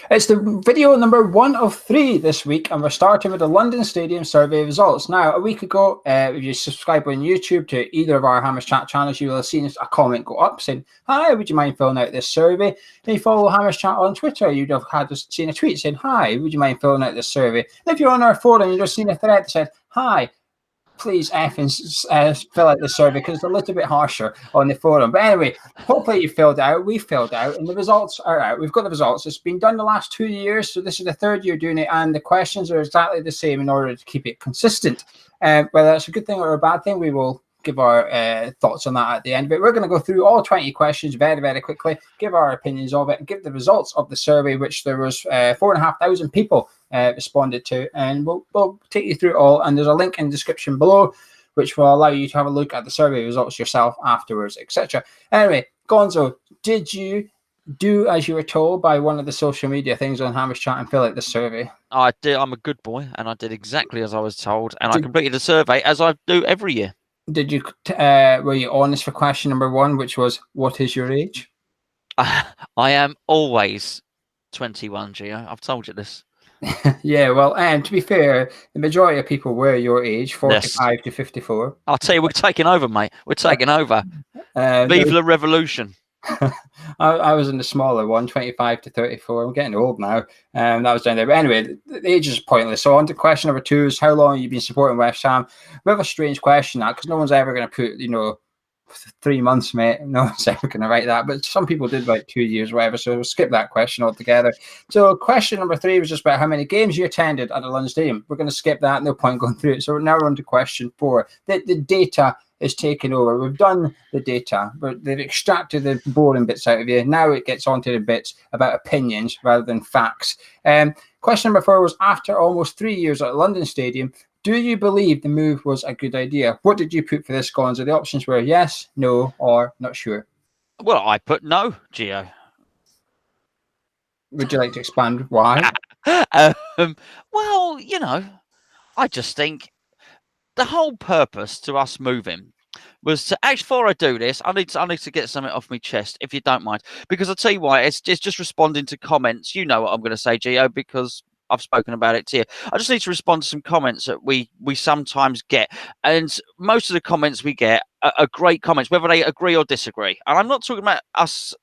It's the video number 1 of 3 this week, and we're starting with the London Stadium survey results. Now, a week ago, if you subscribe on YouTube to either of our Hammers Chat channels, you will have seen a comment go up saying, "Hi, would you mind filling out this survey?" And if you follow Hammers Chat on Twitter, you'd have seen a tweet saying, "Hi, would you mind filling out this survey?" And if you're on our forum, you'd have seen a thread that said, "Hi, please fill out the survey," because it's a little bit harsher on the forum. But anyway, hopefully you filled out. We filled out, and the results are out. We've got the results. It's been done the last 2 years, so this is the third year doing it, and the questions are exactly the same in order to keep it consistent. Whether that's a good thing or a bad thing, we will give our thoughts on that at the end. But we're going to go through all 20 questions very, very quickly, give our opinions of it, and give the results of the survey, which there was 4,500 people responded to, and we'll take you through it all. And there's a link in the description below, which will allow you to have a look at the survey results yourself afterwards, etc. Anyway, Gonzo, did you do as you were told by one of the social media things on Hammers Chat and fill out the survey? I did. I'm a good boy, and I did exactly as I was told, and I completed the survey as I do every year. Did you? Were you honest for question number 1, which was, what is your age? I am always 21, Geo. I've told you this. Yeah, well, to be fair, the majority of people were your age, 45 to 54. I'll tell you, we're taking over, mate. We're taking over. Vive la revolution. I was in the smaller one, 25 to 34. I'm getting old now. That was down there. But anyway, the age is pointless. So on to question number 2 is, how long have you been supporting West Ham? We have a strange question, that, because no one's ever going to put, 3 months, mate. No one's ever going to write that. But some people did write 2 years, whatever. So we'll skip that question altogether. So question number 3 was just about how many games you attended at the London Stadium. We're going to skip that. No point going through it. So now we're on to question 4. The data is taking over. We've done the data, but they've extracted the boring bits out of you. Now it gets onto the bits about opinions rather than facts. Question number 4 was, after almost 3 years at London Stadium, do you believe the move was a good idea? What did you put for this, Gonzo? The options were yes, no, or not sure. Well, I put no, Geo. Would you like to expand why? Well, I just think the whole purpose to us moving was to, actually, before I do this, I need to get something off my chest, if you don't mind, because I'll tell you why. It's just responding to comments. You know what I'm going to say, Geo, because I've spoken about it to you. I just need to respond to some comments that we sometimes get, and most of the comments we get are great comments, whether they agree or disagree. And I'm not talking about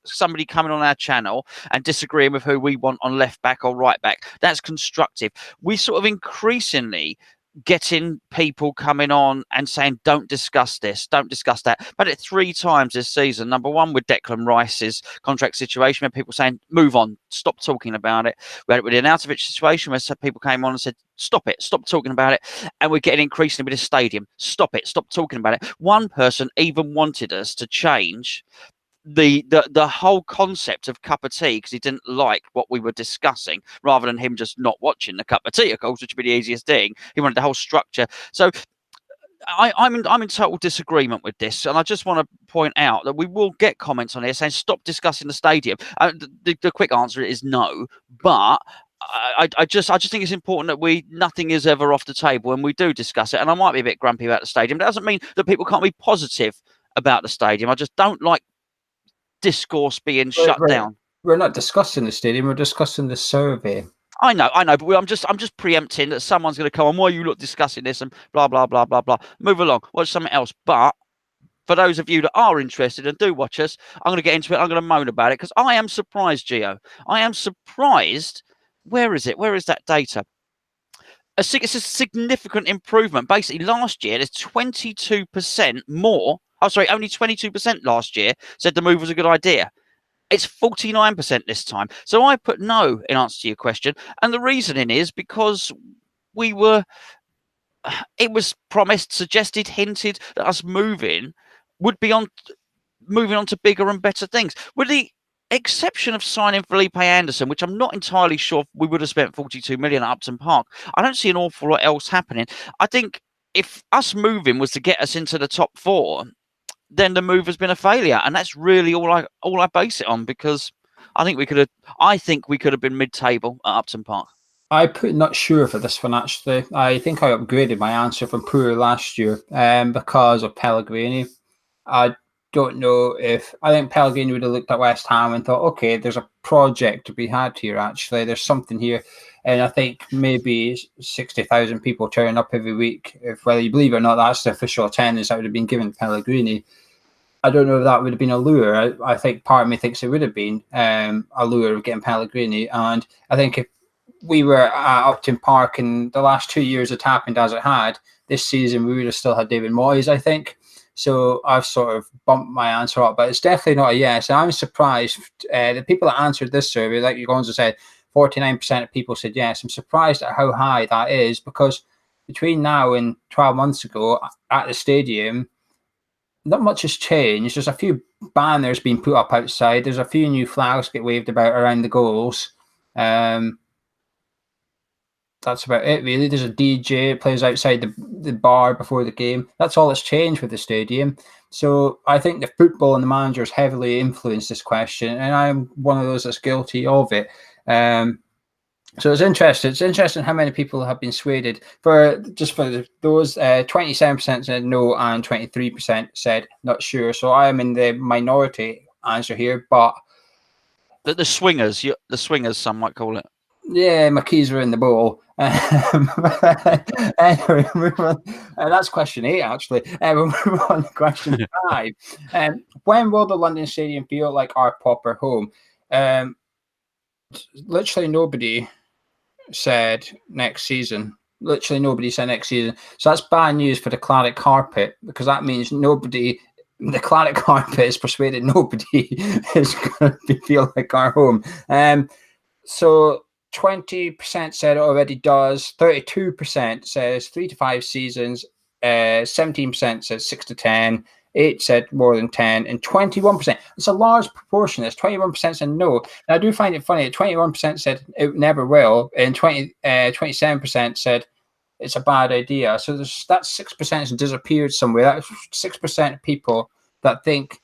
somebody coming on our channel and disagreeing with who we want on left back or right back. That's constructive. We sort of increasingly getting people coming on and saying, don't discuss this, don't discuss that. But it 3 times this season. Number 1 with Declan Rice's contract situation, where people saying, move on, stop talking about it. We had it with the Arnautovic situation, where some people came on and said, stop it, stop talking about it. And we're getting increasingly with the stadium, stop it, stop talking about it. One person even wanted us to change the whole concept of cup of tea, because he didn't like what we were discussing, rather than him just not watching the cup of tea, of course, which would be the easiest thing. He wanted the whole structure. So I'm in total disagreement with this, and I just want to point out that we will get comments on here saying stop discussing the stadium. The quick answer is no, but I just think it's important that nothing is ever off the table when we do discuss it. And I might be a bit grumpy about the stadium. It doesn't mean that people can't be positive about the stadium. I just don't like discourse being shut down. We're not discussing the stadium, we're discussing the survey. I know, but I'm just preempting that someone's going to come on, why are you discussing this, and blah, blah, blah, blah, blah. Move along, watch something else. But for those of you that are interested and do watch us, I'm going to get into it. I'm going to moan about it, because I am surprised, Geo. I am surprised. Where is it? Where is that data? It's a significant improvement. Basically, last year, there's 22% more. Oh, sorry, only 22% last year said the move was a good idea. It's 49% this time. So I put no in answer to your question. And the reasoning is because it was promised, suggested, hinted that us moving would be moving on to bigger and better things. With the exception of signing Felipe Anderson, which I'm not entirely sure we would have spent 42 million at Upton Park, I don't see an awful lot else happening. I think if us moving was to get us into the top 4, then the move has been a failure, and that's really all I base it on, because I think we could have been mid-table at Upton Park. I put not sure for this one, actually. I think I upgraded my answer from poor last year because of Pellegrini. don't know if I think Pellegrini would have looked at West Ham and thought, okay, there's a project to be had here. Actually, there's something here, and I think maybe 60,000 people turning up every week. If whether you believe it or not, that's the official attendance that would have been given to Pellegrini. I don't know if that would have been a lure. I think part of me thinks it would have been a lure of getting Pellegrini, and I think if we were at Upton Park and the last 2 years had happened as it had, this season we would have still had David Moyes, I think. So I've sort of bumped my answer up, but it's definitely not a yes. And I'm surprised. The people that answered this survey, like you Gonzo said, 49% of people said yes. I'm surprised at how high that is, because between now and 12 months ago at the stadium, not much has changed. There's a few banners being put up outside. There's a few new flags get waved about around the goals. That's about it, really. There's a DJ that plays outside the bar before the game. That's all that's changed with the stadium. So I think the football and the managers heavily influenced this question, and I'm one of those that's guilty of it. So it's interesting. It's interesting how many people have been swayed. For those, 27% said no and 23% said not sure. So I am in the minority answer here, but the swingers, the swingers, some might call it. yeah, my keys are in the bowl. Anyway, move on. That's question 8, actually. We'll move on to question 5. When will the London Stadium feel like our proper home? Literally nobody said next season. Literally nobody said next season. So that's bad news for the claret carpet, because that means the claret carpet is persuaded nobody is going to feel like our home. So 20% said it already does. 32% says 3 to 5 seasons. 17% says 6 to 10. 8 said more than 10, and 21%. It's a large proportion. It's 21% said no. And I do find it funny that 21% said it never will, and 27% said it's a bad idea. So that 6% has disappeared somewhere. That's 6% of people that think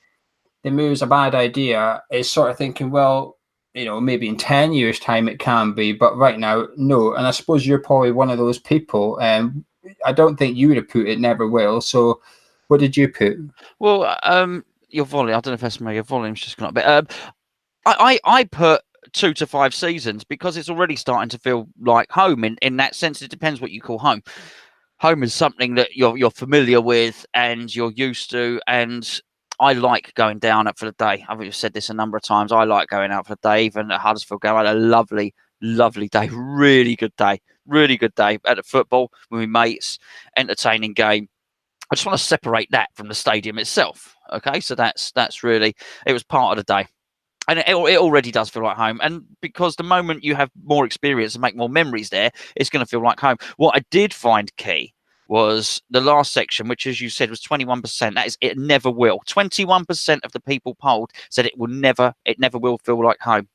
the move's a bad idea is sort of thinking, well, maybe in 10 years' time it can be, but right now, no. And I suppose you're probably one of those people. I don't think you would have put it never will. So what did you put? Well, your volume, I don't know if that's me, your volume's just gone up a bit. I put 2 to 5 seasons, because it's already starting to feel like home in that sense. It depends what you call home. Home is something that you're familiar with and you're used to, and I like going down for the day. I've said this a number of times. I like going out for the day. Even at Huddersfield, I had a lovely, lovely day. Really good day. Really good day at the football with my mates. Entertaining game. I just want to separate that from the stadium itself. Okay, so that's really, it was part of the day. And it already does feel like home. And because the moment you have more experience and make more memories there, it's going to feel like home. What I did find key was the last section, which, as you said, was 21%. That is, it never will. 21% of the people polled said it never will feel like home.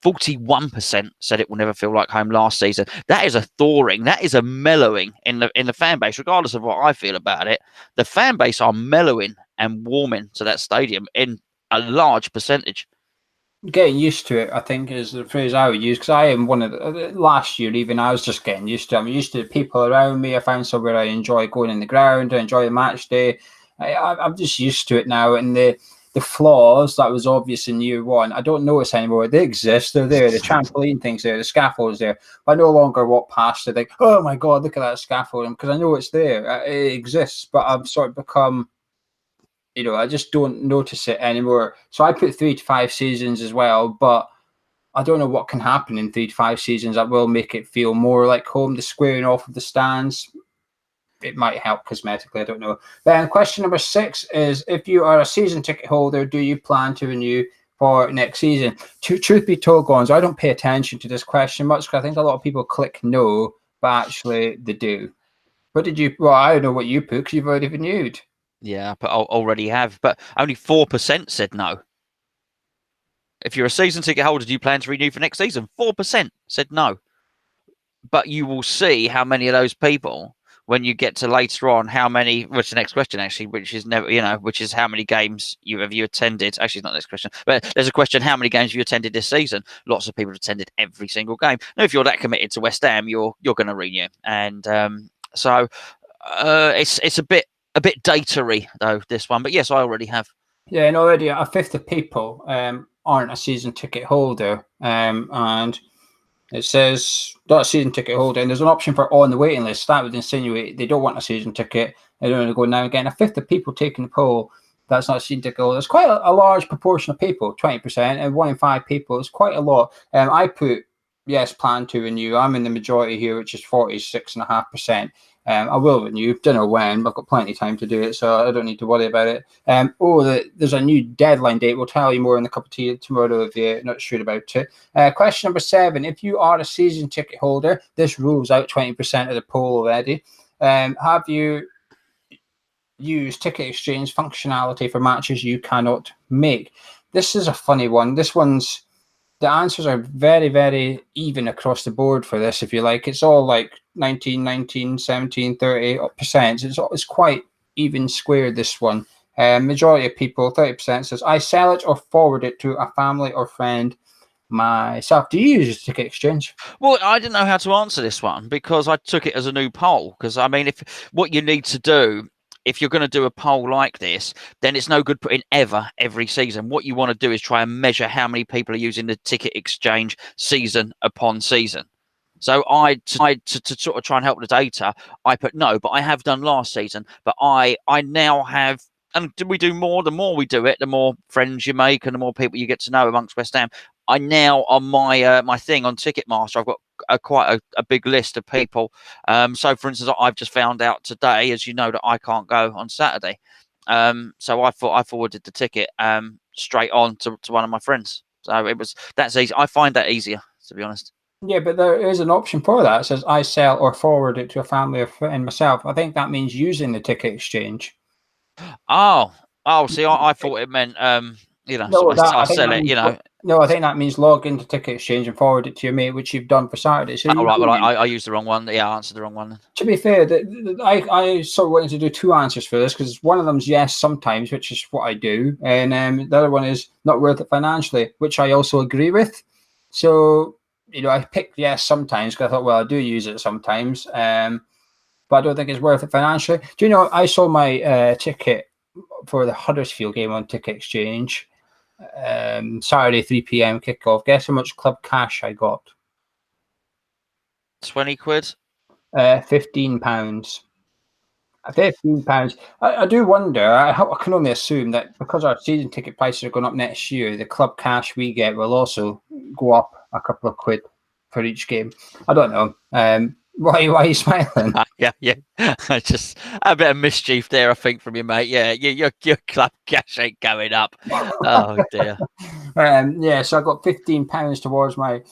41% said it will never feel like home last season. That is a thawing. That is a mellowing in the fan base, regardless of what I feel about it. The fan base are mellowing and warming to that stadium in a large percentage. Getting used to it, I think, is the phrase I would use, because I am one of the last year, even I was just getting used to it. I'm used to the people around me. I found somewhere I enjoy going in the ground. I enjoy the match day. I'm just used to it now. And the flaws that was obvious in year one, I don't notice anymore. They exist. They're there. The trampoline thing's there. The scaffold's there. But I no longer walk past it like, oh my God, look at that scaffolding, because I know it's there. It exists. But I've sort of become, I just don't notice it anymore. So I put 3 to 5 seasons as well, but I don't know what can happen in 3 to 5 seasons that will make it feel more like home. The squaring off of the stands, it might help cosmetically, I don't know. Then question number 6 is, if you are a season ticket holder, do you plan to renew for next season? Truth be told, Gonzo, I don't pay attention to this question much, because I think a lot of people click no, but actually they do. What did you, well, I don't know what you put, because you've already renewed. Yeah, but I already have. But only 4% said no. If you're a season ticket holder, do you plan to renew for next season? 4% said no. But you will see how many of those people, when you get to later on, how many, which is the next question actually, which is never, which is how many games have you attended? Actually, it's not the next question, but there's a question: how many games have you attended this season? Lots of people have attended every single game. Now, if you're that committed to West Ham, you're going to renew, and so it's a bit datery though, this one. But yes, I already have. Yeah, and already a fifth of people aren't a season ticket holder, and it says not a season ticket holder, and there's an option for on the waiting list. That would insinuate they don't want a season ticket. They don't want to go now and again. A fifth of people taking the poll that's not a season ticket holder. It's quite a large proportion of people, 20%, and 1 in 5 people is quite a lot. I put yes, plan to renew. I'm in the majority here, which is 46.5%. I will renew. Don't know when. I've got plenty of time to do it, so I don't need to worry about it. There's a new deadline date. We'll tell you more in the cup of tea tomorrow if you're not sure about it. Question number 7. If you are a season ticket holder, this rules out 20% of the poll already. Have you used ticket exchange functionality for matches you cannot make? This is a funny one. The answers are very, very even across the board for this, if you like. It's all like 19, 19, 17, 30%. It's quite even squared, this one. Majority of people, 30%, says, I sell it or forward it to a family or friend myself. Do you use ticket exchange? Well, I didn't know how to answer this one because I took it as a new poll. Because, I mean, if what you need to do, if you're going to do a poll like this, then it's no good putting every season. What you want to do is try and measure how many people are using the ticket exchange season upon season. So to sort of try and help the data, I put no, but I have done last season. But I now have, and we do more. The more we do it, the more friends you make and the more people you get to know amongst West Ham. I now on my my thing on Ticketmaster, I've got quite a big list of people. So, for instance, I've just found out today, as you know, that I can't go on Saturday. So I forwarded the ticket straight on to one of my friends. So that's easy. I find that easier, to be honest. Yeah, but there is an option for that. It says I sell or forward it to a family or friend myself. I think that means using the ticket exchange. Oh, see, I thought it meant No, so I I think sell that it, means no, I think that means log into ticket exchange and forward it to your mate, which you've done for Saturday. So Oh, you right, well, I used the wrong one. Yeah, I answered the wrong one. To be fair, I sort of wanted to do 2 answers for this because one of them's yes sometimes, which is what I do, and the other one is not worth it financially, which I also agree with. So I picked yes sometimes because I thought, well, I do use it sometimes, but I don't think it's worth it financially. Do you know I sold my ticket for the Huddersfield game on Ticket Exchange, Saturday 3 p.m. kickoff. Guess how much club cash I got? 20 quid. £15. £15. I do wonder. I can only assume that because our season ticket prices are going up next year, the club cash we get will also go up a couple of quid for each game. I don't know. Why are you smiling? Yeah. Just a bit of mischief there, I think, from you, mate. Yeah, your club cash ain't going up. Oh dear. So I got £15 towards my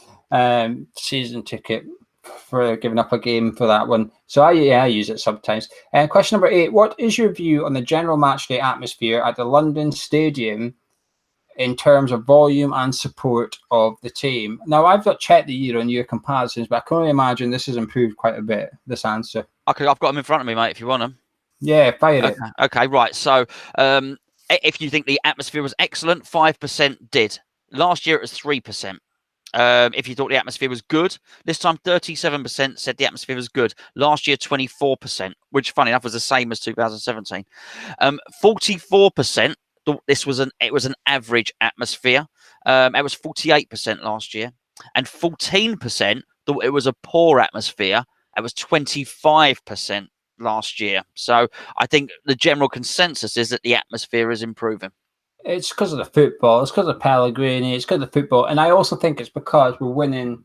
season ticket for giving up a game for that one. So I use it sometimes. Question number 8. What is your view on the general matchday atmosphere at the London Stadium in terms of volume and support of the team? Now, I've not checked the year-on-year comparisons, but I can only imagine this has improved quite a bit, this answer. Okay, I've got them in front of me, mate, if you want them. Yeah, fire it. Okay, right. So if you think the atmosphere was excellent, 5% did. Last year it was 3%. If you thought the atmosphere was good, this time 37% said the atmosphere was good. Last year, 24%, which, funny enough, was the same as 2017. 44% thought it was an average atmosphere. It was 48% last year, and 14% thought it was a poor atmosphere. It was 25% last year. So I think the general consensus is that the atmosphere is improving. It's because of the football. It's because of Pellegrini. It's because of the football. And I also think it's because we're winning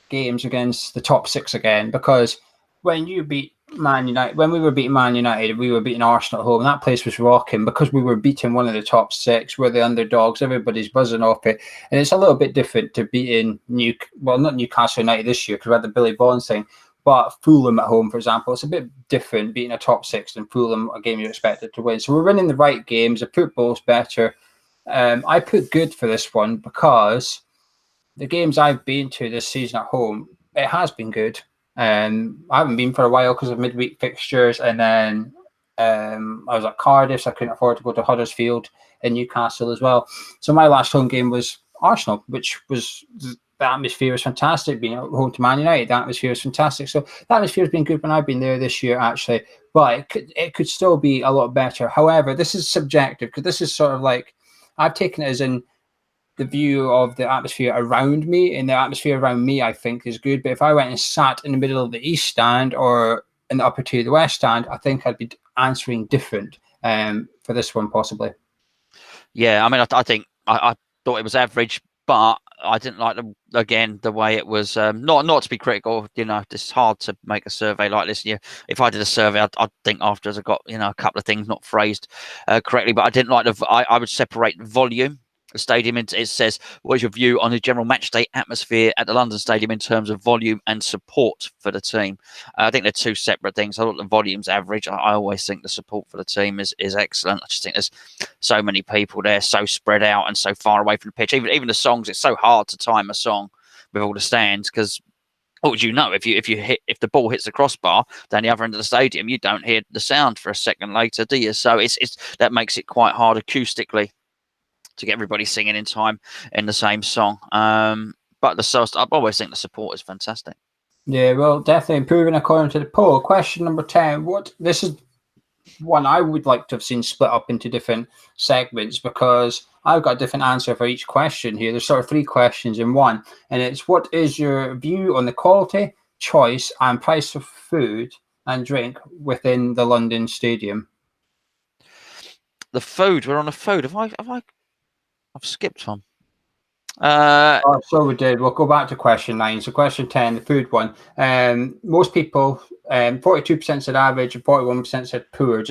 games against the top 6 again. Because when you beat Man United, when we were beating Man United, we were beating Arsenal at home. And that place was rocking because we were beating one of the top 6. We're the underdogs. Everybody's buzzing off it. And it's a little bit different to beating not Newcastle United this year because we had the Billy Bonds thing. But Fulham at home, for example, it's a bit different beating a top 6 than Fulham, a game you're expected to win. So we're winning the right games. The football's better. I put good for this one because the games I've been to this season at home, it has been good. I haven't been for a while because of midweek fixtures. And then I was at Cardiff, so I couldn't afford to go to Huddersfield and Newcastle as well. So my last home game was Arsenal, which was the atmosphere is fantastic. Being at home to Man United, the atmosphere is fantastic. So the atmosphere has been good when I've been there this year, actually. But it could still be a lot better. However, this is subjective because this is sort of like I've taken it as in the view of the atmosphere around me, and the atmosphere around me, I think, is good. But if I went and sat in the middle of the East Stand or in the upper tier of the West Stand, I think I'd be answering different for this one, possibly. Yeah, I mean, I think I thought it was average, but I didn't like the way it was. Not to be critical, it's hard to make a survey like this. Yeah, if I did a survey, I'd think afterwards I got a couple of things not phrased correctly, but I didn't like I would separate volume. The stadium, it says, what is your view on the general match day atmosphere at the London Stadium in terms of volume and support for the team? I think they're two separate things. I thought the volume's average. I always think the support for the team is excellent. I just think there's so many people there, so spread out and so far away from the pitch. Even the songs, it's so hard to time a song with all the stands because what would you know if the ball hits the crossbar down the other end of the stadium, you don't hear the sound for a second later, do you? So it's that makes it quite hard acoustically to get everybody singing in time in the same song. But I always think the support is fantastic. Yeah, well, definitely improving according to the poll. Question number 10. This is one I would like to have seen split up into different segments because I've got a different answer for each question here. There's sort of 3 questions in one. And it's what is your view on the quality, choice, and price of food and drink within the London Stadium? The food, we're on the food. I've skipped one. So we did. We'll go back to question 9. So question 10, the food one. Most people, 42% said average and 41% said poor.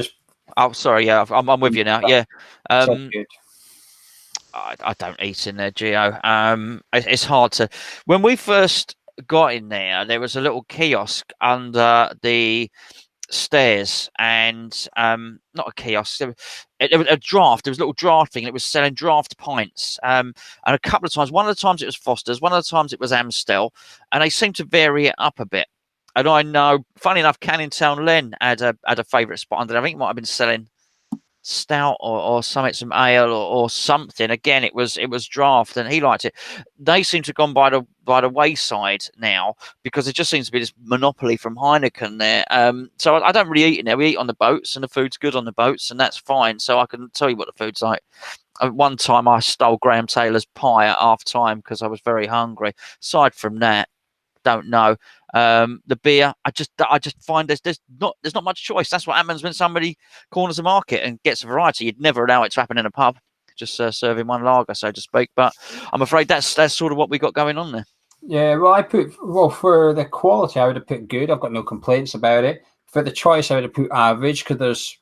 Sorry, yeah, I'm with you now. Yeah, good. I don't eat in there, Geo. It's hard to. When we first got in there was a little kiosk under the stairs, and not a kiosk. It was a draft. There was a little draft thing, and it was selling draft pints. And a couple of times, one of the times it was Foster's, one of the times it was Amstel, and they seemed to vary it up a bit. And I know, funny enough, Canning Town Len had a favourite spot under there. I think it might have been selling stout or something, some ale or something. Again, it was draft, and he liked it. They seem to have gone by the wayside now because it just seems to be this monopoly from Heineken there. So I don't really eat in there. We eat on the boats, and the food's good on the boats, and that's fine. So I can tell you what the food's like. One time I stole Graham Taylor's pie at half time because I was very hungry. Aside from that, don't know. The beer, I just find there's not much choice. That's what happens when somebody corners a market and gets a variety. You'd never allow it to happen in a pub, just serving one lager, so to speak. But I'm afraid that's sort of what we got going on there. Yeah, well, for the quality, I would have put good. I've got no complaints about it. For the choice, I would have put average because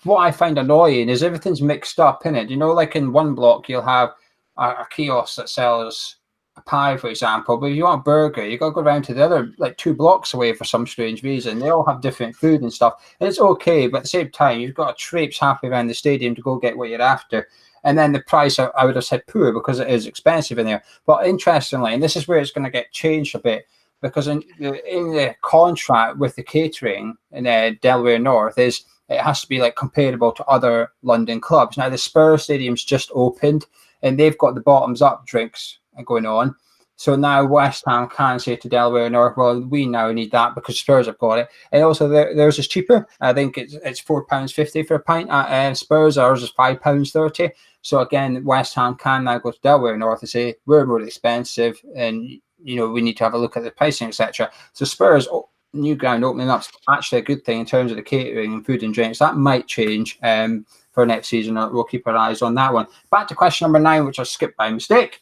what I find annoying is everything's mixed up in it. Like in one block, you'll have a kiosk that sells a pie, for example, but if you want a burger, you got to go around to the other, like 2 blocks away for some strange reason. They all have different food and stuff. And it's okay, but at the same time, you've got to traipse halfway around the stadium to go get what you're after. And then the price, I would have said poor because it is expensive in there. But interestingly, and this is where it's going to get changed a bit, because in the contract with the catering in Delaware North is it has to be like comparable to other London clubs. Now the Spurs Stadium's just opened and they've got the bottoms up drinks going on. So now West Ham can say to Delaware North, well, we now need that because Spurs have got it. And also theirs is cheaper. I think it's £4.50 for a pint at Spurs. Ours is £5.30. So again, West Ham can now go to Delaware North and say, we're more expensive and, we need to have a look at the pricing, etc. So Spurs, new ground opening up is actually a good thing in terms of the catering and food and drinks. That might change for next season. We'll keep our eyes on that one. Back to question number 9, which I skipped by mistake.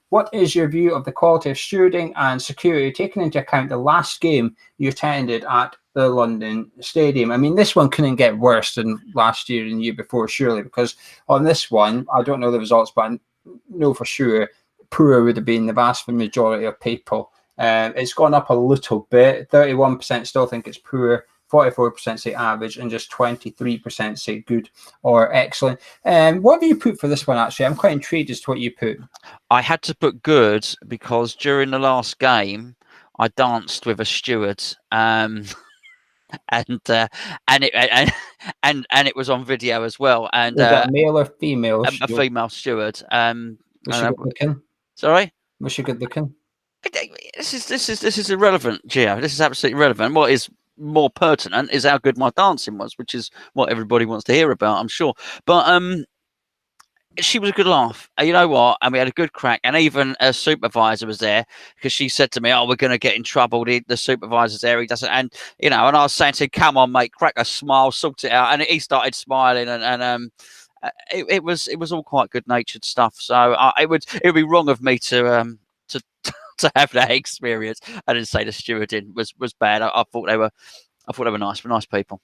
What is your view of the quality of stewarding and security, taking into account the last game you attended at the London Stadium? I mean, this one couldn't get worse than last year and the year before, surely, because on this one, I don't know the results, but I know for sure poor would have been the vast majority of people. It's gone up a little bit. 31% still think it's poor. 44% say average, and just 23% say good or excellent. What have you put for this one, actually? I'm quite intrigued as to what you put. I had to put good because during the last game, I danced with a steward, and it was on video as well. And was that a male or female? A female steward. Was she good looking? Sorry. Was she good looking? This is irrelevant, Geo. This is absolutely irrelevant. What is more pertinent is how good my dancing was, which is what everybody wants to hear about, I'm sure. But she was a good laugh. And you know what? And we had a good crack. And even a supervisor was there because she said to me, "Oh, we're going to get in trouble. The supervisor's there. He doesn't." And and I was saying to him, "Come on, mate, crack a smile, sort it out." And he started smiling, and it was all quite good natured stuff. So it would be wrong of me to to have that experience. I didn't say the stewarding was bad. I thought they were nice people.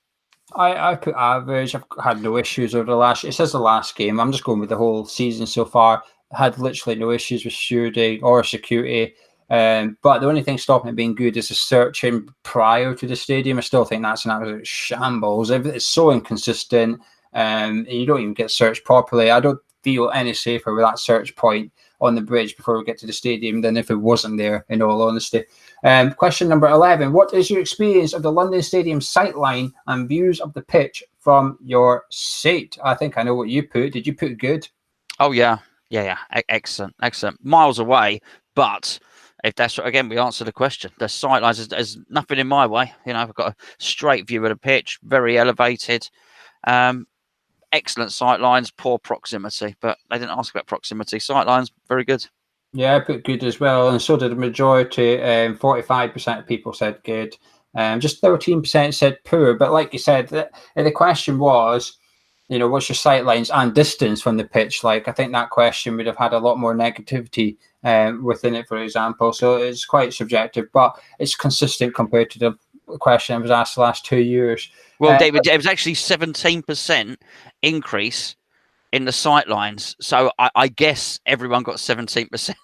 I put average. I've had no issues over the last. It says the last game. I'm just going with the whole season so far. I had literally no issues with stewarding or security. But the only thing stopping it being good is the searching prior to the stadium. I still think that's an absolute shambles. It's so inconsistent, and you don't even get searched properly. I don't feel any safer with that search point on the bridge before we get to the stadium than if it wasn't there, in all honesty. Question number 11. What is your experience of the London Stadium sightline and views of the pitch from your seat? I think I know what you put. Did you put good? Oh, yeah. Excellent. Miles away, but if that's again, we answer the question. The sightlines, there's nothing in my way. I've got a straight view of the pitch, very elevated. Excellent sightlines, poor proximity, but they didn't ask about proximity. Sightlines, very good. Yeah, I put good as well, and so did the majority. 45% of people said good. Just 13% said poor. But like you said, the question was, what's your sightlines and distance from the pitch? Like, I think that question would have had a lot more negativity within it, for example. So it's quite subjective, but it's consistent compared to the question I was asked the last 2 years. Well, David, it was actually 17% increase in the sightlines. So I guess everyone got 17%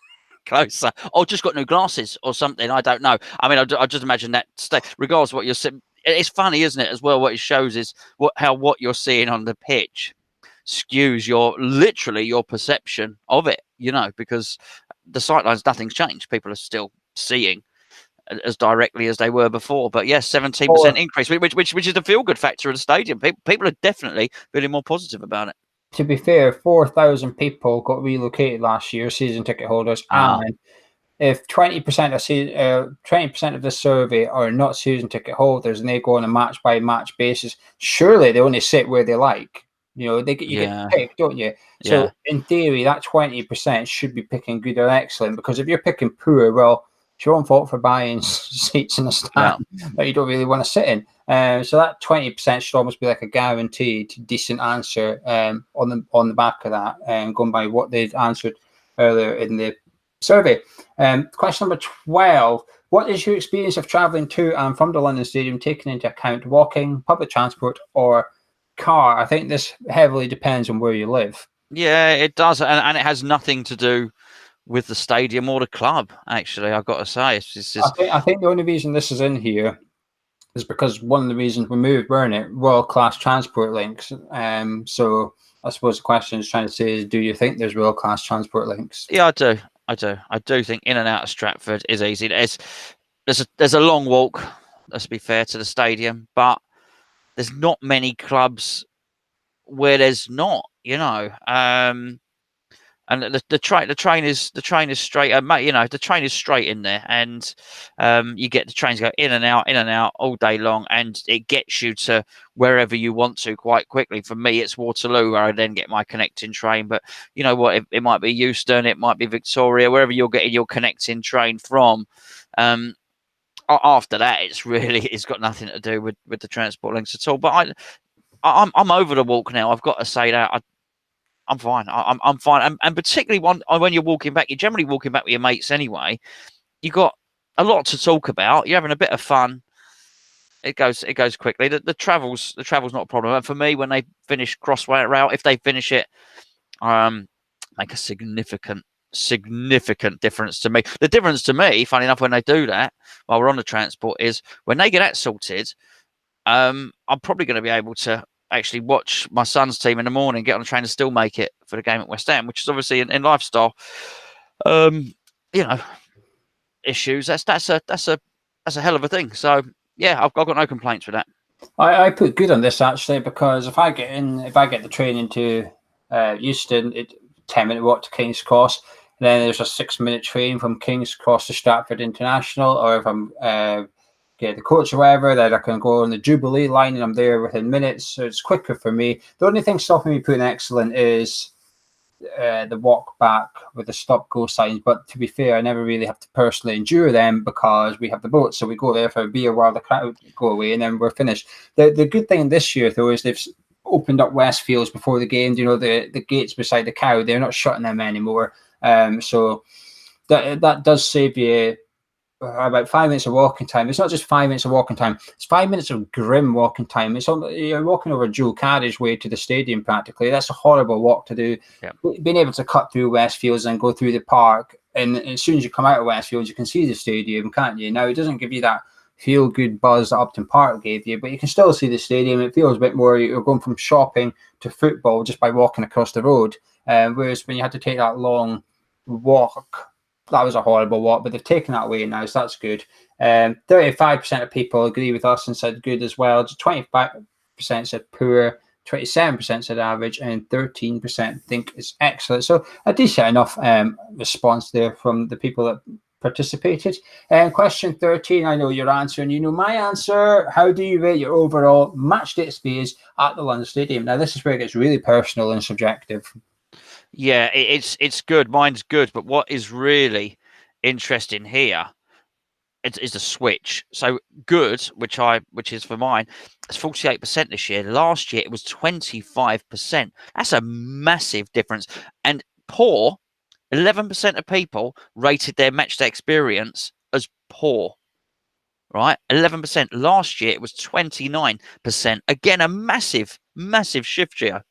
closer, or just got new glasses or something. I don't know. I mean, I just imagine that. Regardless of what you're seeing, it's funny, isn't it? As well, what it shows is how what you're seeing on the pitch skews your perception of it. Because the sightlines, nothing's changed. People are still seeing as directly as they were before. But yes, 17% increase, which is the feel good factor of the stadium. People are definitely feeling more positive about it. To be fair, 4,000 people got relocated last year, season ticket holders, and if 20% of 20% of the survey are not season ticket holders and they go on a match by match basis, surely they only sit where they like. You get to pick, don't you? So in theory, that 20% should be picking good or excellent, because if you're picking poor, well, it's your own fault for buying seats in the stand that you don't really want to sit in. So that 20% should almost be like a guaranteed decent answer on the back of that, going by what they'd answered earlier in the survey. Question number 12. What is your experience of travelling to and from the London Stadium, taking into account walking, public transport, or car? I think this heavily depends on where you live. Yeah, it does, and it has nothing to do with the stadium or the club. Actually, I've got to say, I think the only reason this is in here is because one of the reasons we moved, weren't it, world-class transport links. So I suppose the question is trying to say is, do you think there's world-class transport links? Yeah, I do think in and out of Stratford is easy. There's a long walk, let's be fair, to the stadium, but there's not many clubs where there's not, and the train is straight. The train is straight in there, and you get the trains go in and out all day long, and it gets you to wherever you want to quite quickly. For me, it's Waterloo, where I then get my connecting train. But you know what? It might be Euston, it might be Victoria, wherever you're getting your connecting train from. After that, it's got nothing to do with the transport links at all. But I'm over the walk now. I've got to say that. I'm fine. I'm fine, and particularly when you're walking back, you're generally walking back with your mates anyway. You got a lot to talk about. You're having a bit of fun. It goes quickly. The travel's not a problem. And for me, when they finish Crossway route, if they finish it, make a significant difference to me. The difference to me, funny enough, when they do that while we're on the transport, is when they get that sorted. I'm probably going to be able to actually watch my son's team in the morning, get on the train and still make it for the game at West Ham, which is obviously in lifestyle, issues. That's a hell of a thing. So yeah, I've got no complaints with that. I put good on this actually, because if I get the train into Euston, 10-minute walk to King's Cross. And then there's a 6-minute train from King's Cross to Stratford International, or if I'm get the coach or whatever, then I can go on the Jubilee line and I'm there within minutes. So it's quicker for me. The only thing stopping me putting excellent is the walk back with the stop go signs. But to be fair, I never really have to personally endure them because we have the boat. So we go there for a beer while the crowd go away and then we're finished. The good thing this year, though, is they've opened up Westfields before the game. You know, the gates beside the cow, they're not shutting them anymore. So that does save you about 5 minutes of walking time. It's not just 5 minutes of walking time; it's 5 minutes of grim walking time. You're walking over Jewel Carriage Way to the stadium practically. That's a horrible walk to do. Yeah. Being able to cut through Westfields and go through the park, and as soon as you come out of Westfields, you can see the stadium, can't you? Now it doesn't give you that feel good buzz that Upton Park gave you, but you can still see the stadium. It feels a bit more you're going from shopping to football just by walking across the road. Whereas when you had to take that long walk, that was a horrible walk, but they've taken that away now, so that's good. 35% of people agree with us and said good as well. Just 25% said poor, 27% said average, and 13% think it's excellent. So a decent enough response there from the people that participated. Question 13, I know your answer, and you know my answer. How do you rate your overall match day experience at the London Stadium? Now, this is where it gets really personal and subjective. Yeah, it's good. Mine's good. But what is really interesting here is the switch. So good, which is for mine, it's 48% this year. Last year it was 25%. That's a massive difference. And poor, 11% of people rated their matchday experience as poor. Right, 11%. Last year it was 29%. Again, a massive shift here.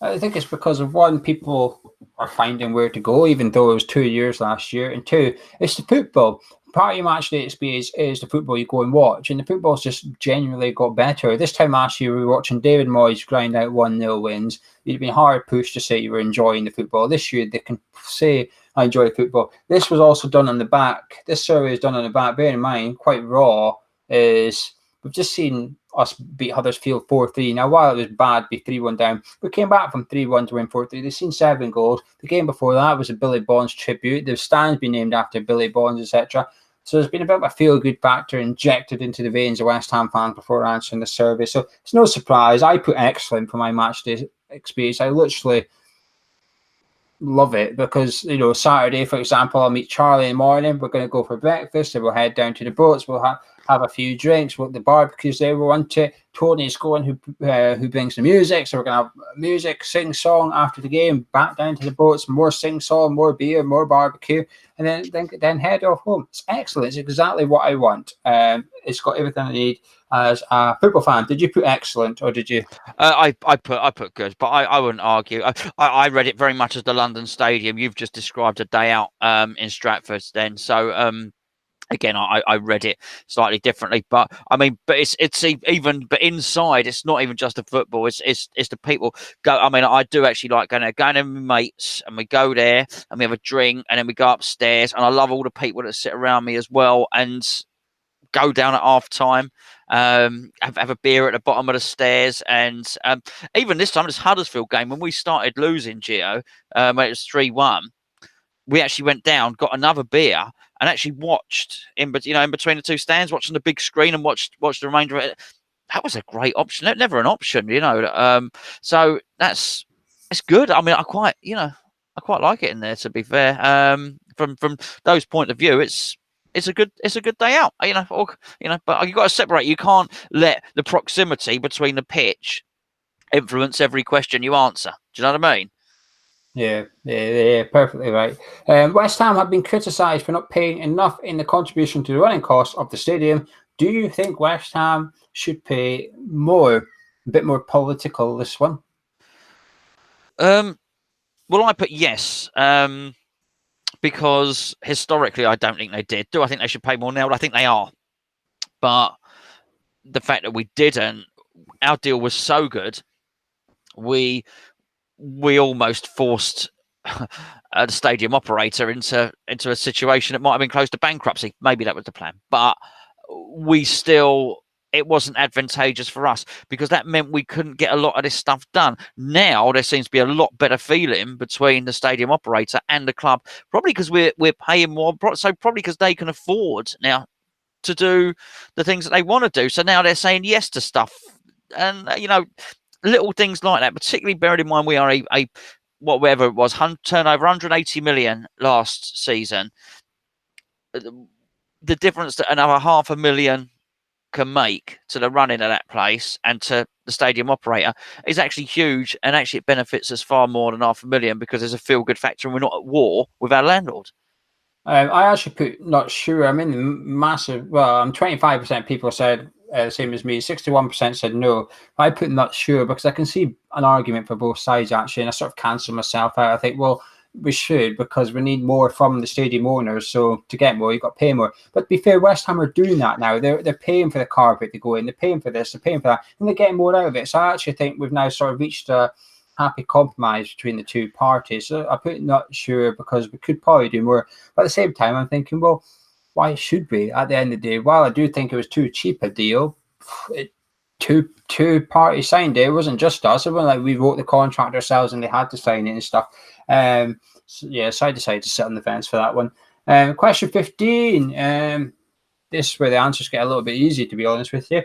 I think it's because of one, people are finding where to go, even though it was 2 years last year, and two, it's the football. Part of your match day experience is the football you go and watch, and the football's just genuinely got better. This time last year, we were watching David Moyes grind out 1-0 wins. You'd been hard pushed to say you were enjoying the football. This year, they can say, I enjoy football. This was also done on the back. This survey is done on the back. Bear in mind, quite raw, is we've just seen us beat Huddersfield 4-3. Now, while it was bad, be 3-1 down, we came back from 3-1 to win 4-3. They've seen 7 goals. The game before that was a Billy Bonds tribute. The stand's been named after Billy Bonds, etc. So there's been a bit of a feel-good factor injected into the veins of West Ham fans before answering the survey. So it's no surprise. I put excellent for my match day experience. I literally love it because, you know, Saturday, for example, I'll meet Charlie in the morning. We're going to go for breakfast and we'll head down to the boats. We'll have a few drinks. The barbecue's there. We'll want to. Tony's going who brings the music. So we're going to have music, sing song after the game, back down to the boats, more sing song, more beer, more barbecue, and then head off home. It's excellent. It's exactly what I want. It's got everything I need as a football fan. Did you put excellent or did you? I put good, but I wouldn't argue. I read it very much as the London Stadium. You've just described a day out in Stratford then. So again, I read it slightly differently, but I mean, but it's even, but inside, it's not even just the football. It's the people go. I mean, I do actually like going to with my mates, and we go there and we have a drink, and then we go upstairs, and I love all the people that sit around me as well, and go down at half time, have a beer at the bottom of the stairs, and even this time, this Huddersfield game, when we started losing, Geo, when it was 3-1. We actually went down, got another beer, and actually watched in between the two stands, watching the big screen, and watched the remainder of it. That was a great option. Never an option, so it's good. I mean, I quite like it in there. To be fair, from those point of view, it's a good day out. But you've got to separate. You can't let the proximity between the pitch influence every question you answer. Do you know what I mean? Yeah, perfectly right. West Ham have been criticised for not paying enough in the contribution to the running costs of the stadium. Do you think West Ham should pay more? A bit more political, this one. Well, I put yes, because historically I don't think they did. Do I think they should pay more now? I think they are. But the fact that we didn't, our deal was so good, we almost forced the stadium operator into a situation that might have been close to bankruptcy. Maybe that was the plan, but we still it wasn't advantageous for us because that meant we couldn't get a lot of this stuff done. Now there seems to be a lot better feeling between the stadium operator and the club, probably because we're paying more, so probably because they can afford now to do the things that they want to do. So now they're saying yes to stuff, and little things like that. Particularly bearing in mind we are a whatever it was, turnover 180 million last season. The difference that another 500,000 can make to the running of that place and to the stadium operator is actually huge, and actually it benefits us far more than 500,000 because there's a feel-good factor and we're not at war with our landlord. I actually put not sure. I'm in the massive. Well, I'm 25% people said same as me. 61% said no. I put not sure because I can see an argument for both sides actually, and I sort of cancel myself out. I think, well, we should because we need more from the stadium owners. So to get more, you've got to pay more. But to be fair, West Ham are doing that now. They're paying for the carpet to go in. They're paying for this. They're paying for that, and they're getting more out of it. So I actually think we've now sort of reached a happy compromise between the two parties. So I put not sure because we could probably do more. But at the same time, I'm thinking, well, why should we? At the end of the day, while I do think it was too cheap a deal, two parties signed it. It wasn't just us. It wasn't like we wrote the contract ourselves and they had to sign it and stuff. So I decided to sit on the fence for that one. Question 15. This is where the answers get a little bit easy, to be honest with you.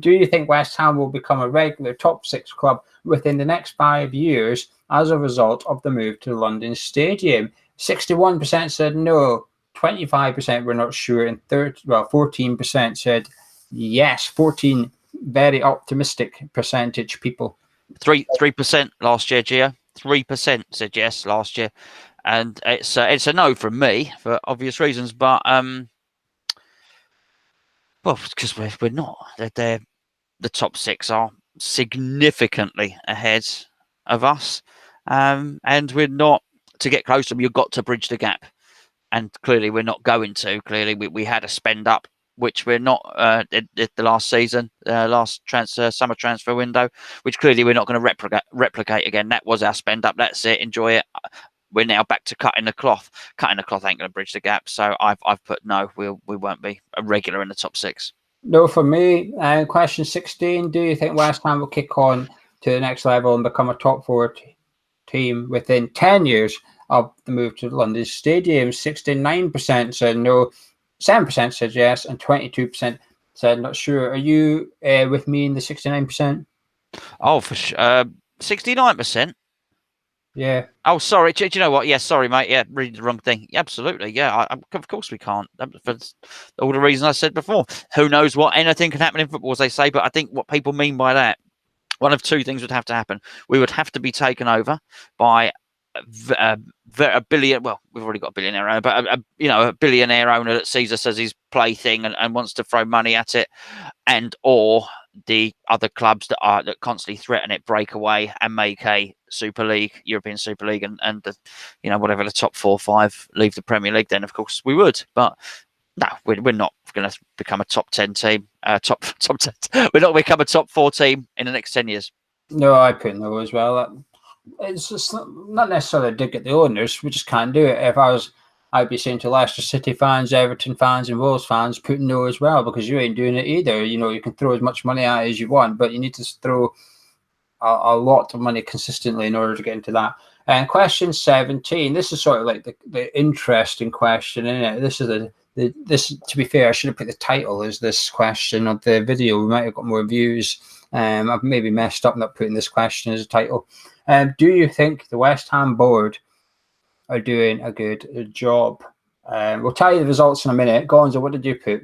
Do you think West Ham will become a regular top 6 club within the next 5 years as a result of the move to the London Stadium? 61% said no, 25% were not sure, and 14% said yes. 14 very optimistic percentage people. 3% last year, Geo. 3% said yes last year, and it's a no from me for obvious reasons, but well, because we're not. They're the top 6 are significantly ahead of us, and we're not. To get close to them, you've got to bridge the gap, and clearly we're not going to. Clearly, we had a spend up, which we're not at the last season, last summer transfer window, which clearly we're not going to replicate again. That was our spend up. That's it. Enjoy it. We're now back to cutting the cloth. Cutting the cloth ain't going to bridge the gap. So I've put no. We won't be a regular in the top 6. No for me. Question 16. Do you think West Ham will kick on to the next level and become a top 4 team within 10 years of the move to the London Stadium? 69% said no, 7% said yes, and 22% said not sure. Are you with me in the 69%? Oh, for sure. 69%? Yeah. Oh, sorry. Do you know what? Yeah, sorry, mate. Yeah, reading the wrong thing. Yeah, absolutely. Yeah, of course we can't. For all the reasons I said before. Who knows what? Anything can happen in football, as they say. But I think what people mean by that, one of 2 things would have to happen. We would have to be taken over by a billion. Well, we've already got a billionaire owner, but a billionaire owner that sees us as his plaything and wants to throw money at it, and or the other clubs that constantly threaten it break away and make a Super League, European Super League, and whatever the top 4 or 5 leave the Premier League. Then of course we would, but no, we're not going to become a top 10 team. Top 10. We're not going to become a top 4 team in the next 10 years. No, I put no as well. It's just not necessarily a dig at the owners. We just can't do it. If I'd be saying to Leicester City fans, Everton fans, and Wolves fans, put no as well, because you ain't doing it either. You can throw as much money at it as you want, but you need to throw a lot of money consistently in order to get into that. And question 17. This is sort of like the interesting question, isn't it? This is this. To be fair, I should have put the title as this question of the video. We might have got more views. I've maybe messed up not putting this question as a title. Do you think the West Ham board are doing a good job? We'll tell you the results in a minute. Gonzo, what did you put?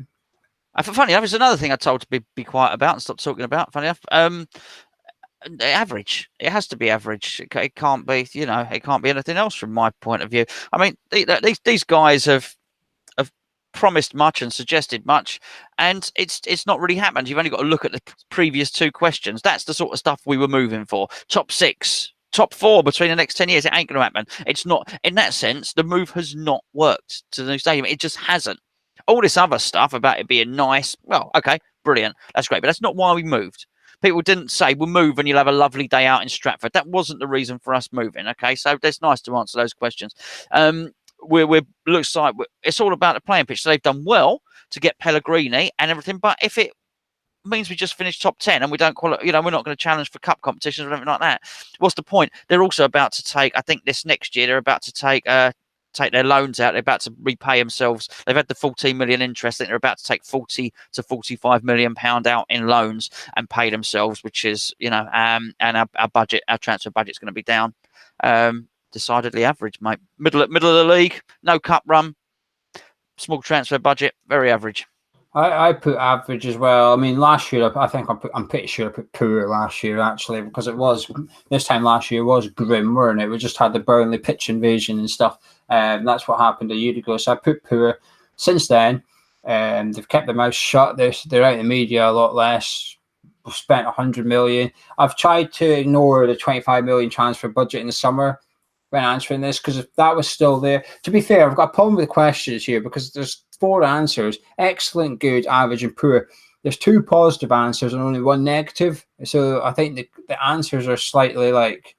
Funny enough, it's another thing I told to be quiet about and stop talking about. Funny enough, average. It has to be average. It can't be. It can't be anything else from my point of view. I mean, these guys have promised much and suggested much, and it's not really happened. You've only got to look at the previous 2 questions. That's the sort of stuff we were moving for. Top 6, top 4 between the next 10 years. It ain't going to happen. It's not, in that sense, the move has not worked to the new stadium. It just hasn't. All this other stuff about it being nice, well, okay, brilliant, that's great, but that's not why we moved. People didn't say we'll move and you'll have a lovely day out in Stratford. That wasn't the reason for us moving. Okay, so it's nice to answer those questions. Looks like it's all about the playing pitch. So they've done well to get Pellegrini and everything, but if it means we just finish top 10 and we don't qualify. We're not going to challenge for cup competitions or anything like that. What's the point? They're also about to take, I think this next year, they're about to take their loans out. They're about to repay themselves. They've had the 14 million interest. I think they're about to take 40 to 45 million pound out in loans and pay themselves, which is, and our budget, our transfer budget is going to be down. Decidedly average, mate. Middle of the league, no cup run, small transfer budget, very average. I put average as well. I mean, last year I'm pretty sure I put poor last year actually, because it was this time last year was grim, weren't it? We just had the Burnley pitch invasion and stuff. That's what happened a year ago. So I put poor. Since then, they've kept their mouth shut. They're out in the media a lot less. We've spent 100 million. I've tried to ignore the 25 million transfer budget in the summer when answering this, because if that was still there. To be fair, I've got a problem with the questions here because there's 4 answers: excellent, good, average, and poor. There's 2 positive answers and only 1 negative. So I think the answers are slightly